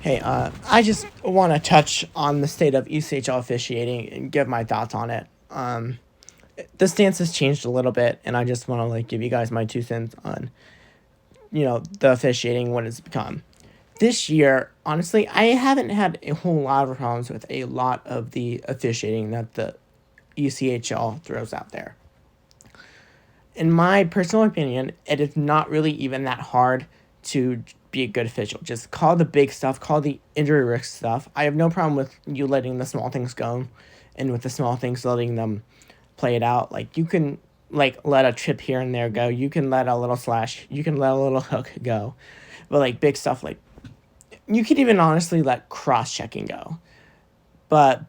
Hey, I just want to touch on the state of ECHL officiating and give my thoughts on it. The stance has changed a little bit, and I just want to give you guys my 2 cents on the officiating what it's become. This year, honestly, I haven't had a whole lot of problems with a lot of the officiating that the ECHL throws out there. In my personal opinion, it is not really even that hard to be a good official. Just call the big stuff, call the injury risk stuff. I have no problem with you letting the small things go, and with the small things letting them play it out. Like you can let a trip here and there go. You can let a little slash. You can let a little hook go, but big stuff you could even honestly let cross checking go. But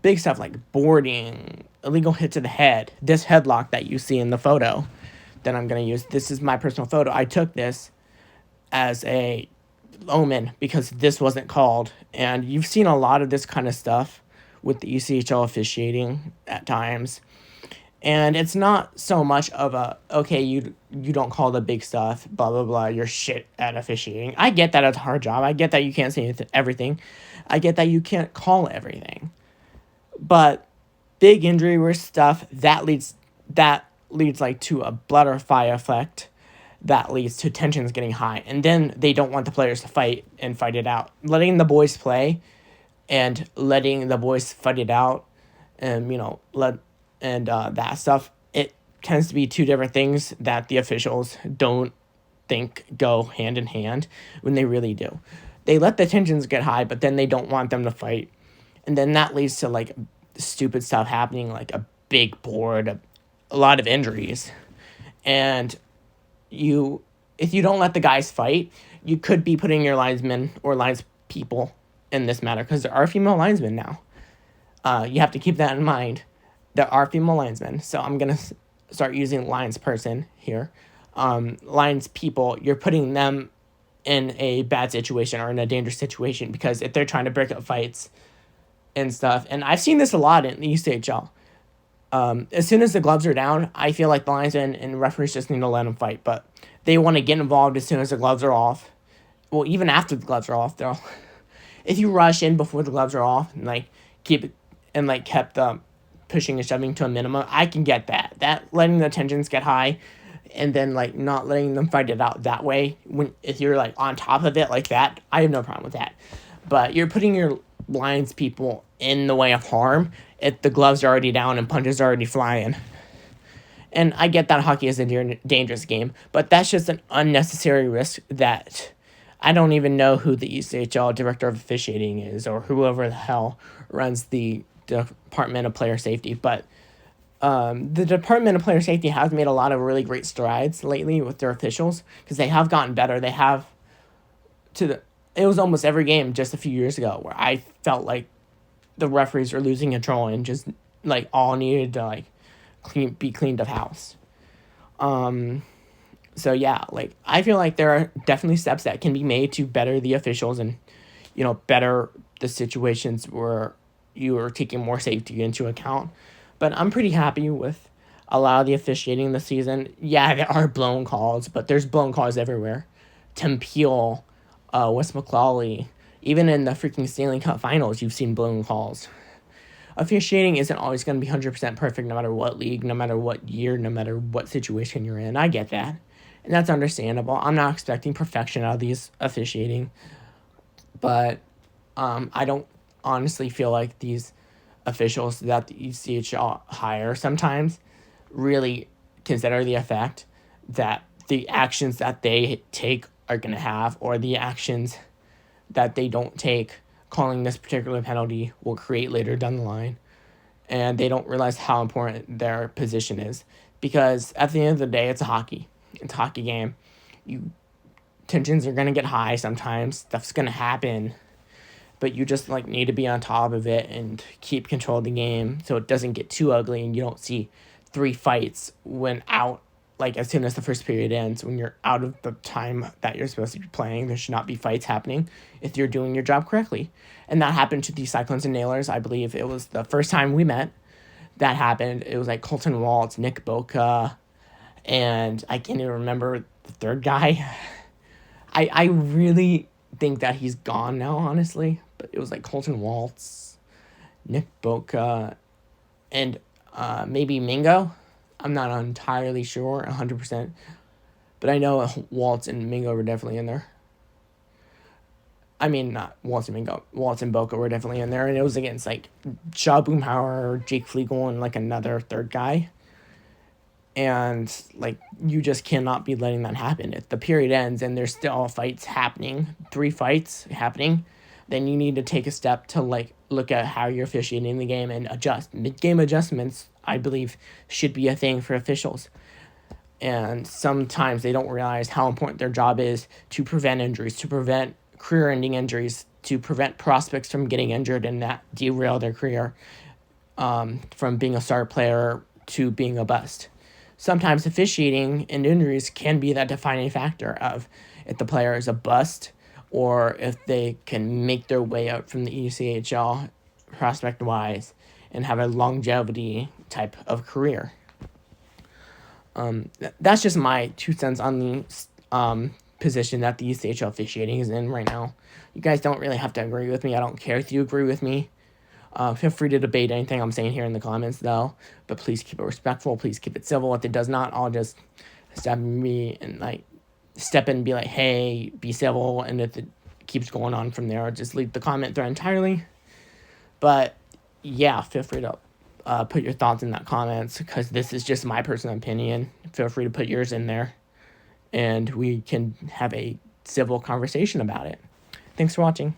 big stuff like boarding, illegal hit to the head, this headlock that you see in the photo that I'm going to use. This is my personal photo. I took this as a omen because this wasn't called. And you've seen a lot of this kind of stuff with the ECHL officiating at times. And it's not so much of a, okay, you don't call the big stuff, blah, blah, blah, you're shit at officiating. I get that it's a hard job. I get that you can't say everything. I get that you can't call everything. But big injury risk stuff, that leads to a butterfly effect that leads to tensions getting high. And then they don't want the players to fight it out. Letting the boys play and letting the boys fight it out and, that stuff, it tends to be two different things that the officials don't think go hand in hand when they really do. They let the tensions get high, but then they don't want them to fight. And then that leads to stupid stuff happening, like a big board, a lot of injuries. And if you don't let the guys fight, you could be putting your linesmen or lines people in this matter, because there are female linesmen now. You have to keep that in mind. There are female linesmen, so I'm going to start using lines person here. Lines people, you're putting them in a bad situation or in a dangerous situation, because if they're trying to break up fights and stuff, and I've seen this a lot in the ECHL. As soon as the gloves are down, I feel like the linesmen and referees just need to let them fight, but they want to get involved as soon as the gloves are off. Well, even after the gloves are off, if you rush in before the gloves are off and keep it and kept pushing and shoving to a minimum, I can get that. That letting the tensions get high, and then not letting them fight it out that way. If you're on top of it like that, I have no problem with that. But you're putting your lines people in the way of harm if the gloves are already down and punches are already flying. And I get that hockey is a dangerous game, but that's just an unnecessary risk that I don't even know who the ECHL director of officiating is, or whoever the hell runs the Department of Player Safety. But the Department of Player Safety has made a lot of really great strides lately with their officials, because they have gotten better. They have it was almost every game just a few years ago where I felt like the referees were losing control and just all needed to be cleaned of house. So yeah, I feel like there are definitely steps that can be made to better the officials and better the situations where you are taking more safety into account. But I'm pretty happy with a lot of the officiating this season. Yeah, there are blown calls, but there's blown calls everywhere. Tim Peel, Wes McClawley, even in the freaking Stanley Cup Finals, you've seen blown calls. Officiating isn't always going to be 100% perfect no matter what league, no matter what year, no matter what situation you're in. I get that. And that's understandable. I'm not expecting perfection out of these officiating. But I don't honestly feel like these officials that the ECHL hire sometimes really consider the effect that the actions that they take are going to have, or the actions that they don't take calling this particular penalty will create later down the line. And they don't realize how important their position is, because at the end of the day, it's a hockey game. Tensions are going to get high sometimes. Stuff's going to happen, but you just need to be on top of it and keep control of the game so it doesn't get too ugly and you don't see 3 fights when out as soon as the first period ends. When you're out of the time that you're supposed to be playing, there should not be fights happening if you're doing your job correctly. And that happened to the Cyclones and Nailers. I believe it was the first time we met that happened. It was Colton Waltz, Nick Boca, and I can't even remember the third guy. I really think that he's gone now, honestly. But it was like Colton Waltz, Nick Boca, and maybe Mingo. I'm not entirely sure, 100%. But I know Waltz and Mingo were definitely in there. I mean, not Waltz and Mingo. Waltz and Boca were definitely in there. And it was against, like, Shaw Boomhauer, Jake Flegel, and, like, another third guy. And, like, you just cannot be letting that happen. If the period ends and there's still fights happening, 3 fights happening, then you need to take a step to, like, look at how you're officiating the game and adjust. Mid-game adjustments, I believe, should be a thing for officials. And sometimes they don't realize how important their job is to prevent injuries, to prevent career-ending injuries, to prevent prospects from getting injured and that derail their career from being a star player to being a bust. Sometimes officiating and injuries can be that defining factor of if the player is a bust or if they can make their way out from the ECHL prospect-wise and have a longevity type of career. That's just my 2 cents on the position that the ECHL officiating is in right now. You guys don't really have to agree with me. I don't care if you agree with me. Feel free to debate anything I'm saying here in the comments, though. But please keep it respectful. Please keep it civil. If it does not, I'll just step in and be like, hey, be civil. And if it keeps going on from there, I'll just leave the comment thread entirely. But, yeah, feel free to put your thoughts in that comments, because this is just my personal opinion. Feel free to put yours in there, and we can have a civil conversation about it. Thanks for watching.